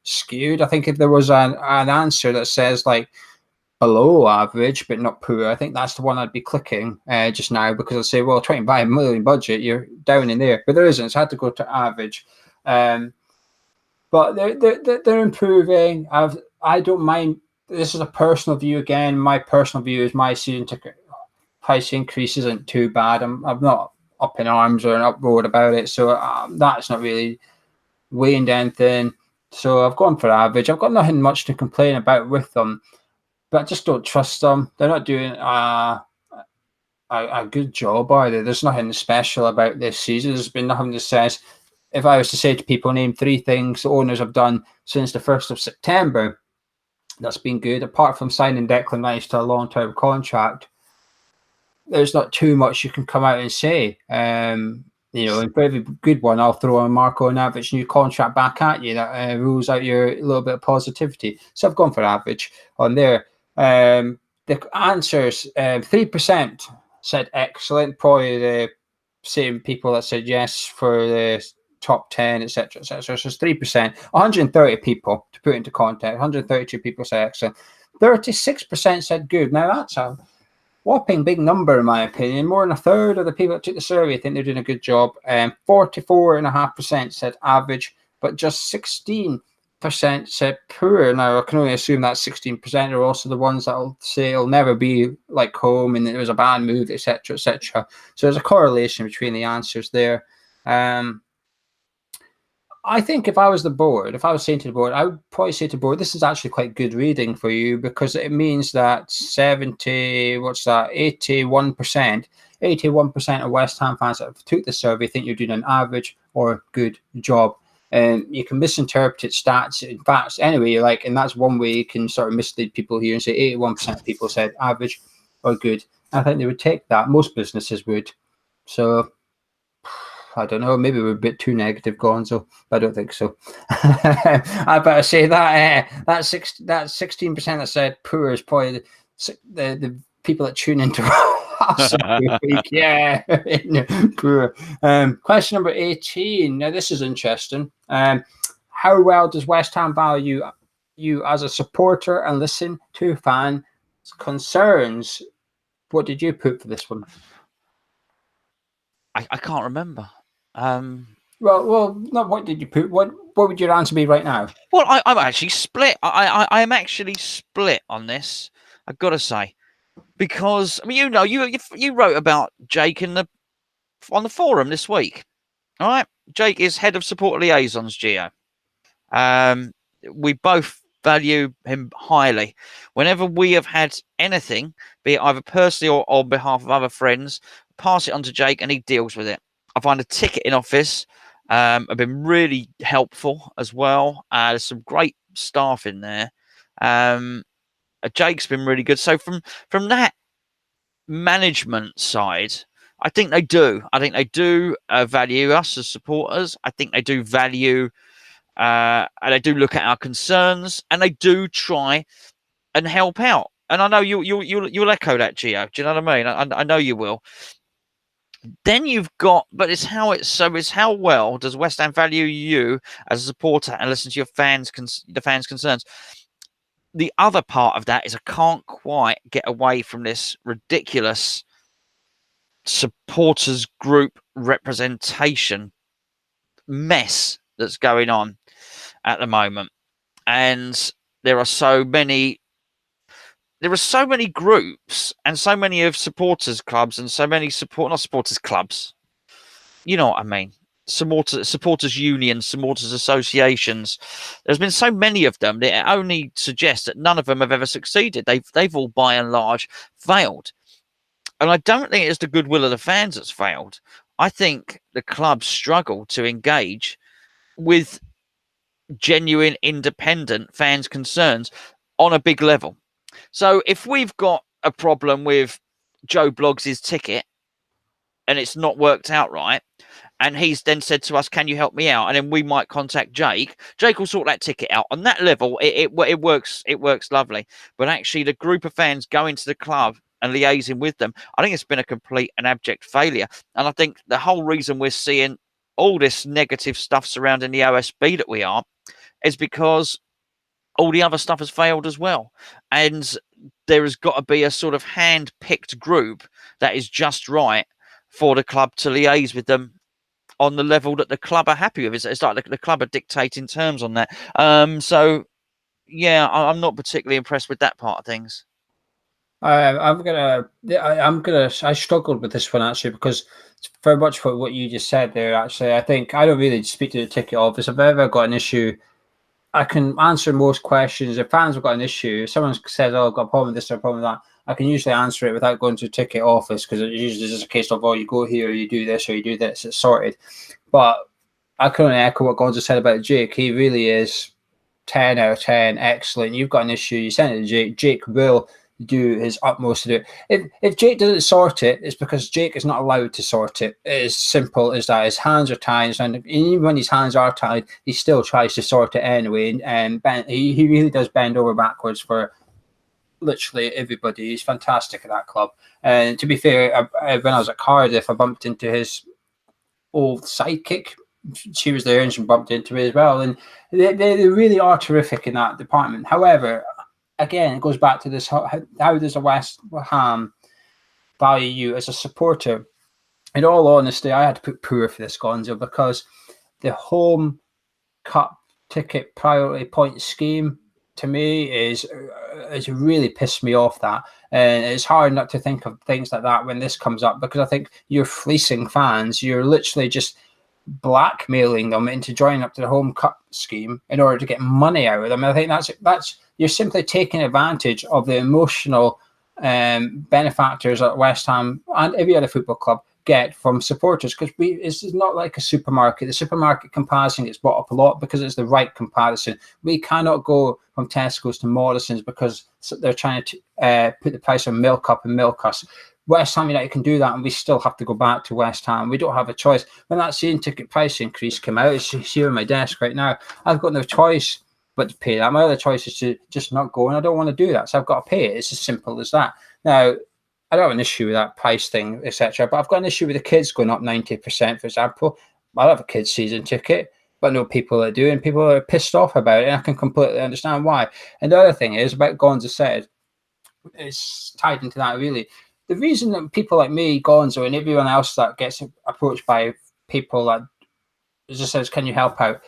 skewed. I think if there was an answer that says below average but not poor, I think that's the one I'd be clicking just now, because I'd say, well, 25 million budget, you're down in there. But there isn't. So I had to go to average. But they're improving. I don't mind. This is a personal view again. My personal view is my season ticket price increase isn't too bad. I'm not up in arms or an uproar about it. So that's not really weighing anything. So I've gone for average. I've got nothing much to complain about with them, but I just don't trust them. They're not doing a good job either. There's nothing special about this season. There's been nothing that says, if I was to say to people, name 3 things the owners have done since the 1st of September, that's been good, apart from signing Declan Rice to a long-term contract, there's not too much you can come out and say. And for every good one, I'll throw on Marco and average new contract back at you. That rules out your little bit of positivity. So I've gone for average on there. The answers, 3% said excellent, probably the same people that said yes for the top 10, etc., etc. So it's 3%. 130 people, to put into context, 132 people said excellent. 36% said good. Now that's a whopping big number, in my opinion. More than a third of the people that took the survey think they're doing a good job. 44.5% said average, but just 16% said poor. Now, I can only assume that 16% are also the ones that will say it'll never be like home and it was a bad move, etc., etc. So there's a correlation between the answers there. I think if I was the board, if I was saying to the board, I would probably say to the board, this is actually quite good reading for you, because it means that 81% of West Ham fans that have took the survey think you're doing an average or good job. And you can misinterpret stats and facts anyway, and that's one way you can sort of mislead people here and say 81% of people said average or good. I think they would take that. Most businesses would. So I don't know, maybe we're a bit too negative, Gonzo, but I don't think so. I better say that that 16% that said poor is probably the people that tune into us every week. Yeah, poor. Question number 18. Now this is interesting. How well does West Ham value you as a supporter and listen to fan concerns? What did you put for this one? I can't remember. Well, not what did you put? What would your answer be right now? Well, I'm actually split. I am actually split on this. I've got to say, because I mean, you wrote about Jake on the forum this week. All right, Jake is head of support liaisons, Geo. We both value him highly. Whenever we have had anything, be it either personally or on behalf of other friends, pass it on to Jake and he deals with it. I find a ticket in office have been really helpful as well. There's some great staff in there. Jake's been really good. So from that management side, I think they do. I think they do value us as supporters. I think they do value, and they do look at our concerns, and they do try and help out. And I know you'll echo that, Geo. Do you know what I mean? I know you will. Then you've got, but it's how well does West Ham value you as a supporter and listen to your the fans' concerns. The other part of that is I can't quite get away from this ridiculous supporters group representation mess that's going on at the moment. And there are so many groups and so many of supporters clubs and so many not supporters clubs, you know what I mean, supporters unions, supporters associations. There's been so many of them that it only suggests that none of them have ever succeeded. They've all by and large failed. And I don't think it's the goodwill of the fans that's failed. I think the clubs struggle to engage with genuine independent fans' concerns on a big level. So if we've got a problem with Joe Bloggs' ticket and it's not worked out right, and he's then said to us, can you help me out? And then we might contact Jake. Jake will sort that ticket out. On that level, it works lovely. But actually, the group of fans going to the club and liaising with them, I think it's been a complete and abject failure. And I think the whole reason we're seeing all this negative stuff surrounding the OSB that we are is because all the other stuff has failed as well. And there has got to be a sort of hand-picked group that is just right for the club to liaise with them on the level that the club are happy with. It's like the club are dictating terms on that. So, yeah, I'm not particularly impressed with that part of things. I struggled with this one actually because it's very much for what you just said there. Actually, I think I don't really speak to the ticket office. If I've ever got an issue, I can answer most questions. If fans have got an issue, if someone says, "Oh, I've got a problem with this or a problem with that," I can usually answer it without going to the ticket office because it's usually just a case of, "Oh, you go here, you do this, or you do this." It's sorted. But I can only echo what Gonzo said about Jake. He really is 10 out of 10, excellent. You've got an issue, you send it to Jake. Jake will do his utmost to do it. If Jake doesn't sort it, it's because Jake is not allowed to sort it. It is simple as that. His hands are tied, and even when his hands are tied, he still tries to sort it anyway. And he really does bend over backwards for literally everybody. He's fantastic at that club. And to be fair, when I was at Cardiff, I bumped into his old sidekick. She was there and she bumped into me as well. And they really are terrific in that department. However, again, it goes back to this: how does a West Ham value you as a supporter? In all honesty, I had to put poor for this, Gonzo, because the home cup ticket priority point scheme to me is really pissed me off. That, and it's hard not to think of things like that when this comes up, because I think you're fleecing fans. You're literally just blackmailing them into joining up to the home cup scheme in order to get money out of them. I think that's you're simply taking advantage of the emotional benefactors at West Ham and every other football club get from supporters, because it's not like a supermarket. The supermarket comparison gets brought up a lot because it's the right comparison. We cannot go from Tesco's to Morrison's because they're trying to put the price of milk up and milk us. West Ham United can do that, and we still have to go back to West Ham. We don't have a choice. When that season ticket price increase came out, it's here on my desk right now. I've got no choice but to pay that. My other choice is to just not go, and I don't want to do that, so I've got to pay it. It's as simple as that. Now, I don't have an issue with that price thing, etc., but I've got an issue with the kids going up 90%, for example. I have a kids' season ticket, but I know people that do, and people are pissed off about it, and I can completely understand why. And the other thing is, about Gonzo said, it's tied into that really. The reason that people like me, Gonzo, and everyone else that gets approached by people that just says, "Can you help out?"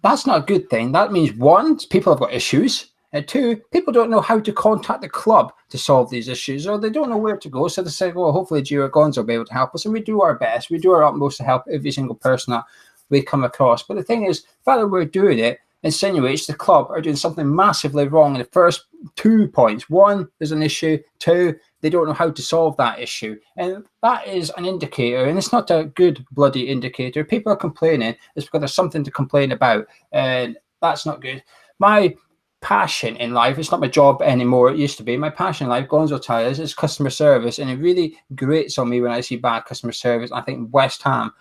That's not a good thing. That means, one, people have got issues, and two, people don't know how to contact the club to solve these issues, or they don't know where to go. So they say, "Well, hopefully Geo Gonzo will be able to help us," and we do our best. We do our utmost to help every single person that we come across. But the thing is, the fact that we're doing it insinuates the club are doing something massively wrong in the first 2 points. One, there's an issue. Two, they don't know how to solve that issue. And that is an indicator, and it's not a good bloody indicator. People are complaining. It's because there's something to complain about, and that's not good. My passion in life, it's not my job anymore. It used to be. My passion in life, Gonzo Tires, is customer service, and it really grates on me when I see bad customer service. I think West Ham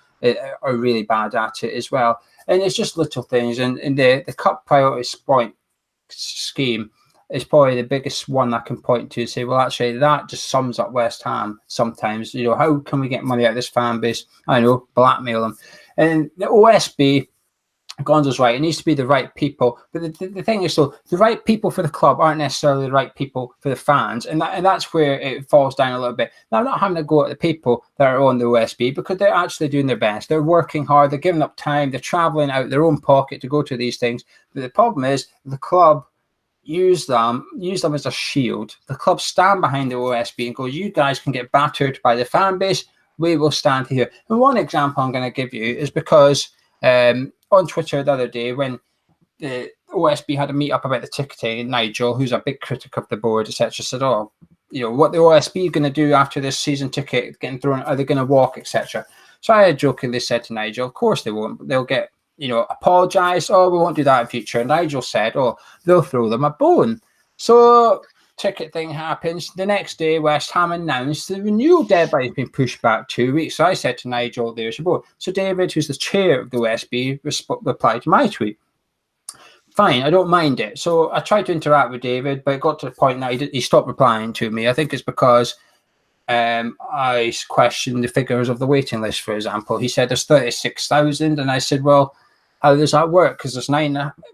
are really bad at it as well. And it's just little things. And the cup priority point scheme is probably the biggest one I can point to, say, well, actually, that just sums up West Ham sometimes. You know, how can we get money out of this fan base? I know, blackmail them. And the OSB, Gonzo's right. It needs to be the right people. But the thing is, though, the right people for the club aren't necessarily the right people for the fans, and that's where it falls down a little bit. Now, I'm not having to go at the people that are on the OSB because they're actually doing their best. They're working hard. They're giving up time. They're traveling out their own pocket to go to these things. But the problem is the club use them as a shield. The club stand behind the OSB and go, you guys can get battered by the fan base. We will stand here. And one example I'm going to give you is because on Twitter the other day when the OSB had a meet up about the ticketing, Nigel, who's a big critic of the board, etc., said, "Oh, what the OSB are going to do after this season ticket getting thrown? Are they going to walk, etc.?" So I jokingly said to Nigel, "Of course they won't. They'll get apologise. Oh, we won't do that in future." And Nigel said, "Oh, they'll throw them a bone." So ticket thing happens. The next day, West Ham announced the renewal deadline has been pushed back 2 weeks. So I said to Nigel, "There's your board." So David, who's the chair of the OSB, replied to my tweet. Fine, I don't mind it. So I tried to interact with David, but it got to the point that he stopped replying to me. I think it's because I questioned the figures of the waiting list, for example. He said there's 36,000, and I said, well, how does that work? Because there's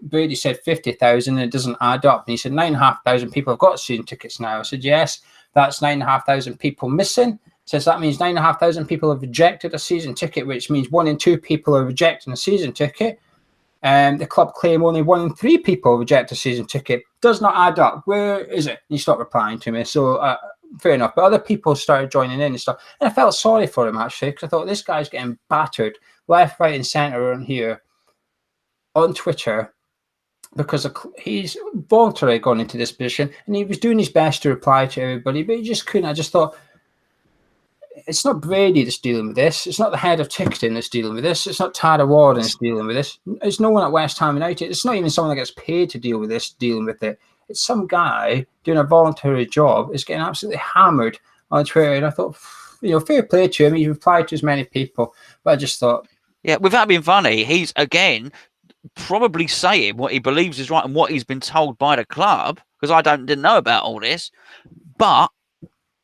Brady said 50,000 and it doesn't add up. And he said 9,500 people have got season tickets now. I said, yes, that's 9,500 people missing. Says that means 9,500 people have rejected a season ticket, which means 1 in 2 people are rejecting a season ticket. And the club claim only 1 in 3 people reject a season ticket. Does not add up. Where is it? And he stopped replying to me. So fair enough. But other people started joining in and stuff. And I felt sorry for him, actually, because I thought this guy's getting battered left, right, and centre on here on Twitter because he's voluntarily gone into this position and he was doing his best to reply to everybody, but he just couldn't. I just thought, it's not Brady that's dealing with this. It's not the head of ticketing that's dealing with this. It's not Tara Warden that's dealing with this. It's no one at West Ham United. It's not even someone that gets paid to deal with this, dealing with it. It's some guy doing a voluntary job is getting absolutely hammered on Twitter. And I thought, fair play to him. He replied to as many people. But I just thought... Yeah, without being funny, he's, again, probably saying what he believes is right and what he's been told by the club, because I didn't know about all this. But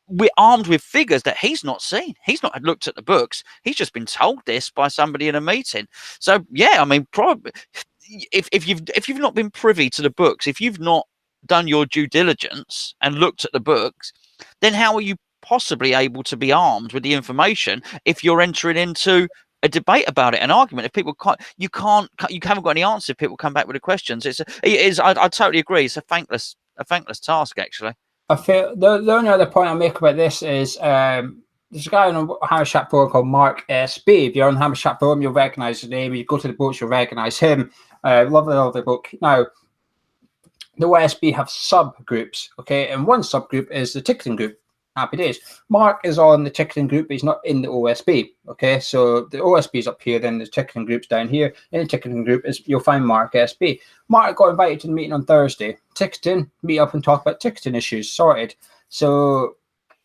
we're armed with figures that he's not seen. He's not looked at the books. He's just been told this by somebody in a meeting. So yeah, I mean, probably if you've not been privy to the books, if you've not done your due diligence and looked at the books, then how are you possibly able to be armed with the information if you're entering into a debate about it, an argument? If people you haven't got any answer. If people come back with the questions, I totally agree. It's a thankless task, actually. I feel the only other point I make about this is there's a guy on a Hammer Chat forum called Mark SB. If you're on Hammer Chat forum, you'll recognise his name. You go to the books, you'll recognise him. Lovely book. Now, the OSB have subgroups, okay, and one subgroup is the ticketing group. Happy days. Mark is on the ticketing group, but he's not in the OSB. Okay, so the OSB is up here, then the ticketing group's down here. In the ticketing group you'll find Mark SB. Mark got invited to the meeting on Thursday. Ticketing, meet up and talk about ticketing issues. Sorted. So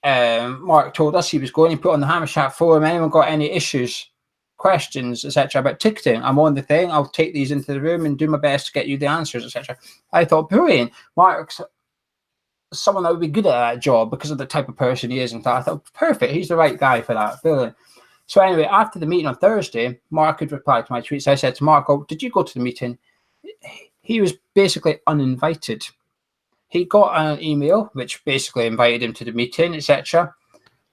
Mark told us he was going to put on the Hammer Chat forum. Anyone got any issues, questions, etc. about ticketing? I'm on the thing. I'll take these into the room and do my best to get you the answers, etc. I thought, brilliant. Mark's someone that would be good at that job because of the type of person he is. And I thought, perfect, he's the right guy for that. Brilliant. So anyway, after the meeting on Thursday, Mark had replied to my tweets. I said to Mark, oh, did you go to the meeting? He was basically uninvited. He got an email which basically invited him to the meeting, etc.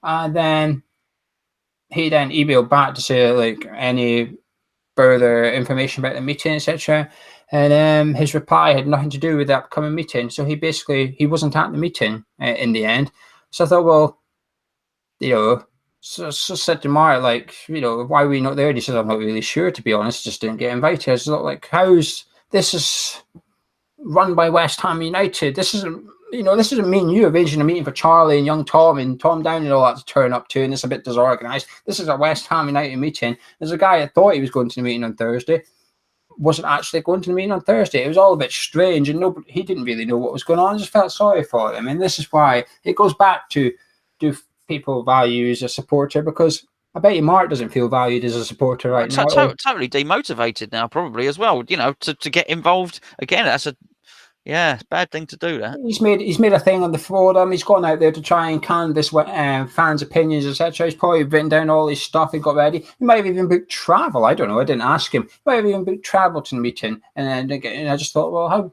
And then he emailed back to say like any further information about the meeting, etc. And his reply had nothing to do with the upcoming meeting. So he wasn't at the meeting in the end. So I thought, well, so said to Mark, like, why were you not there? And he said, I'm not really sure, to be honest. Just didn't get invited. I was like, this is run by West Ham United. This isn't me and you arranging a meeting for Charlie and young Tom and Tom Down and all that to turn up to, and it's a bit disorganized. This is a West Ham United meeting. There's a guy that thought he was going to the meeting on Thursday, wasn't actually going to the meeting on Thursday. It was all a bit strange, and he didn't really know what was going on. I just felt sorry for him, and this is why it goes back to, do people value you as a supporter? Because I bet you Mark doesn't feel valued as a supporter right now. Totally demotivated now, probably as well. To get involved again. Yeah, it's a bad thing to do that. He's made a thing on the forum. He's gone out there to try and canvass what fans' opinions, etc. He's probably written down all his stuff and got ready. He might have even booked travel. I don't know. I didn't ask him. He might have even booked travel to the meeting. And I just thought, well, how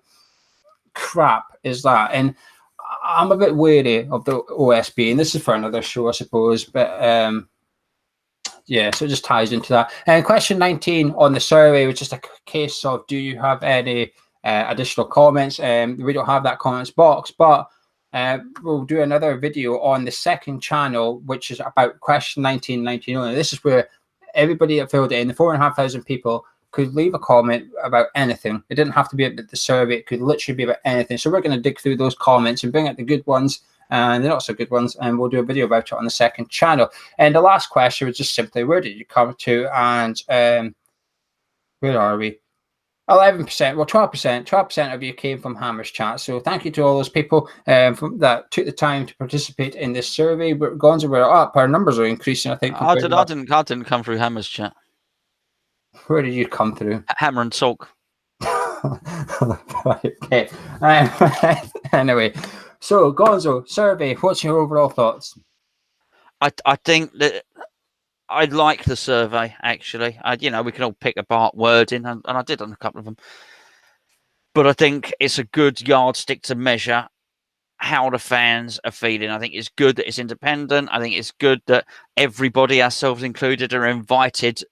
crap is that? And I'm a bit wary of the OSB, and this is for another show, I suppose. But yeah, so it just ties into that. And question 19 on the survey was just a case of, do you have any additional comments? We don't have that comments box, but we'll do another video on the second channel, which is about question 19 only. This is where everybody that filled it in, the 4,500 people, could leave a comment about anything. It didn't have to be about the survey. It could literally be about anything. So we're going to dig through those comments and bring out the good ones and the not so good ones, and we'll do a video about it on the second channel. And the last question was just simply, where did you come to? And where are we? 11%, well, 12% of you came from Hammer's chat. So thank you to all those people that took the time to participate in this survey. Gonzo, we're up. Our numbers are increasing, I think. I didn't come through Hammer's chat. Where did you come through? Hammer and Talk. Okay. Anyway, so Gonzo, survey, what's your overall thoughts? I think that I like the survey, actually. We can all pick apart wording, and I did on a couple of them. But I think it's a good yardstick to measure how the fans are feeling. I think it's good that it's independent. I think it's good that everybody, ourselves included, are invited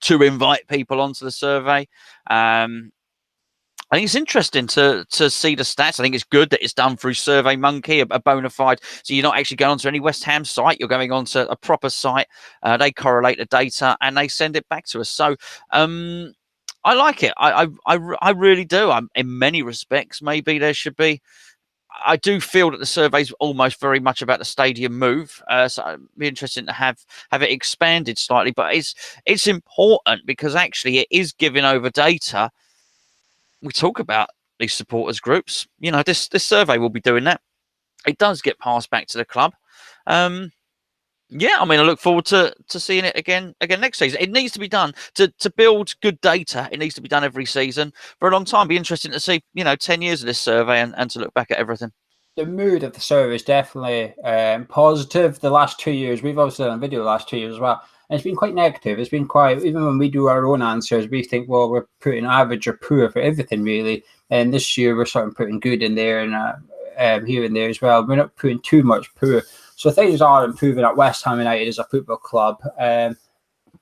to invite people onto the survey. I think it's interesting to see the stats. I think it's good that it's done through SurveyMonkey, a bona fide. So you're not actually going onto any West Ham site. You're going onto a proper site. They correlate the data and they send it back to us. So I like it. I really do. In many respects, maybe there should be. I do feel that the survey is almost very much about the stadium move. So it'd be interesting to have it expanded slightly. But it's important because actually it is giving over data. We talk about these supporters groups. This survey will be doing that. It does get passed back to the club. Yeah, I look forward to seeing it again next season. It needs to be done to build good data. It needs to be done every season for a long time. Be interesting to see, 10 years of this survey and to look back at everything. The mood of the survey is definitely positive. The last 2 years, we've obviously done a video the last 2 years as well, and it's been quite negative. It's been quite, even when we do our own answers, we think, well, we're putting average or poor for everything really. And this year we're sort of putting good in there and here and there as well. We're not putting too much poor. So things are improving at West Ham United as a football club. The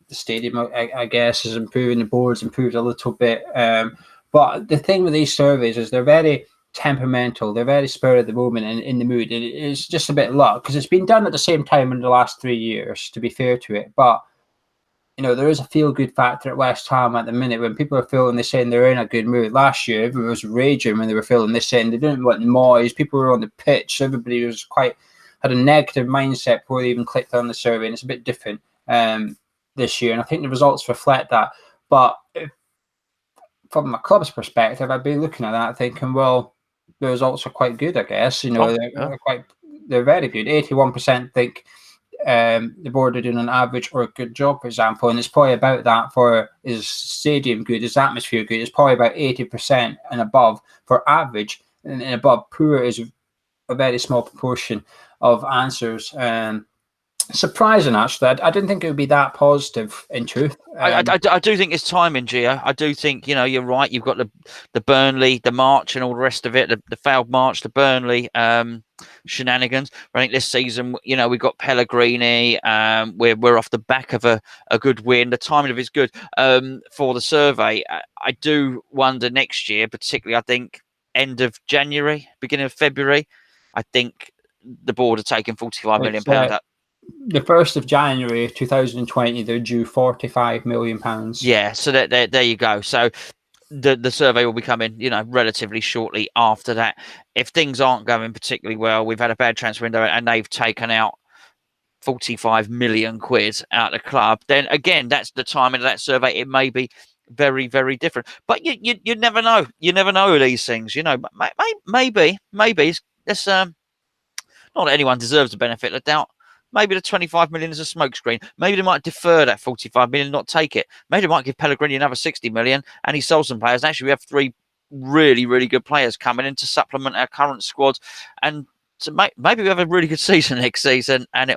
stadium, I guess, is improving. The board's improved a little bit. But the thing with these surveys is they're very temperamental. They're very spur of the moment and in the mood. It's just a bit of luck because it's been done at the same time in the last 3 years, to be fair to it. But, there is a feel-good factor at West Ham at the minute when people are feeling they're saying they're in a good mood. Last year, everyone was raging when they were feeling this saying they didn't want noise. People were on the pitch. Everybody was had a negative mindset before they even clicked on the survey, and it's a bit different this year. And I think the results reflect that. But from a club's perspective, I'd be looking at that thinking, well, the results are quite good, I guess. They're very good. 81% think the board are doing an average or a good job, for example, and it's probably about that for is stadium good, is atmosphere good. It's probably about 80% and above for average, and above poor is a very small proportion of answers. Surprising, actually. I didn't think it would be that positive, in truth. I do think it's timing, Geo. I do think, you're right. You've got the Burnley, the March and all the rest of it, the failed March, the Burnley shenanigans. I think this season, we've got Pellegrini. We're off the back of a good win. The timing of it's good for the survey. I do wonder next year, particularly, I think, end of January, beginning of February, I think the board are taking £45 million out. The 1st of January 2020, they're due £45 million. Yeah, so there you go. So the survey will be coming, relatively shortly after that. If things aren't going particularly well, we've had a bad transfer window and they've taken out 45 million quid out of the club, then again, that's the timing of that survey. It may be very, very different. But you never know. You never know these things. Maybe it's not that anyone deserves the benefit of the doubt. Maybe the 25 million is a smokescreen. Maybe they might defer that 45 million, not take it. Maybe they might give Pellegrini another 60 million and he sells some players. Actually, we have three really, really good players coming in to supplement our current squad, and to maybe we have a really good season next season, and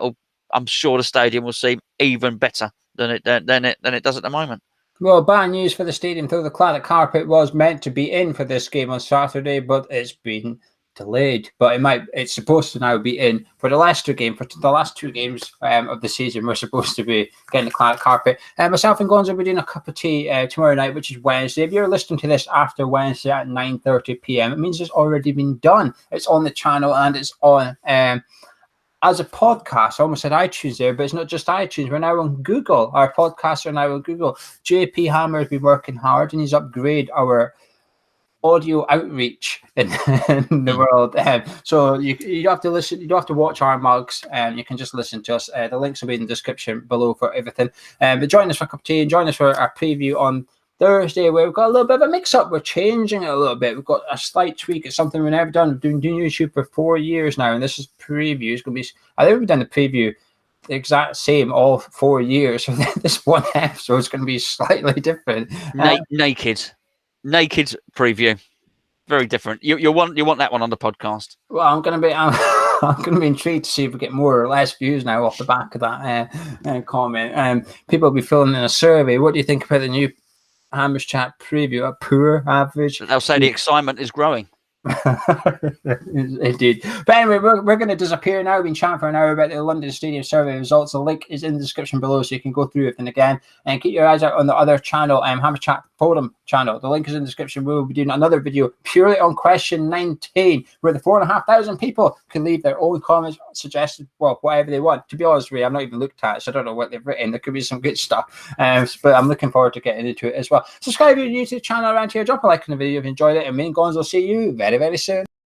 I'm sure the stadium will seem even better than it does at the moment. Well, bad news for the stadium, though. The claret carpet was meant to be in for this game on Saturday, but it's been delayed. But it's supposed to now be in for the Leicester game. For the last 2 games of the season, we're supposed to be getting the claret carpet. Myself and Gonzo will be doing a cup of tea tomorrow night, which is Wednesday. If you're listening to this after Wednesday at 9:30 p.m., it means it's already been done. It's on the channel and it's on as a podcast. I almost said iTunes there, but it's not just iTunes. We're now on Google. Our podcasts are now on Google. JP Hammer has been working hard and he's upgraded our audio outreach in the world. So you have to listen. You don't have to watch our mugs, and you can just listen to us. The links will be in the description below for everything. But join us for a cup of tea and join us for our preview on Thursday, where we've got a little bit of a mix-up. We're changing it a little bit. We've got a slight tweak. It's something we've never done. We've been doing YouTube for 4 years now, and this is preview. It's going to be, I think we've done the preview the exact same all 4 years. So this one episode is going to be slightly different. Naked preview. Very different. You want that one on the podcast. Well, I'm going to be intrigued to see if we get more or less views now off the back of that comment. People will be filling in a survey. What do you think about the new Hammers Chat preview? A poor average. They'll say the excitement is growing. Indeed. But anyway, we're going to disappear now. We've been chatting for an hour about the London Stadium survey results. The link is in the description below, so you can go through it. And again, and keep your eyes out on the other channel, Hammers Chat Forum channel. The link is in the description. We will be doing another video purely on question 19, where the 4,500 people can leave their own comments, suggested, well, whatever they want. To be honest with you, I've not even looked at it, so I don't know what they've written. There could be some good stuff, but I'm looking forward to getting into it as well. Subscribe to the YouTube channel around here. Drop a like on the video if you enjoyed it, and me and Gonzo will see you very, very soon.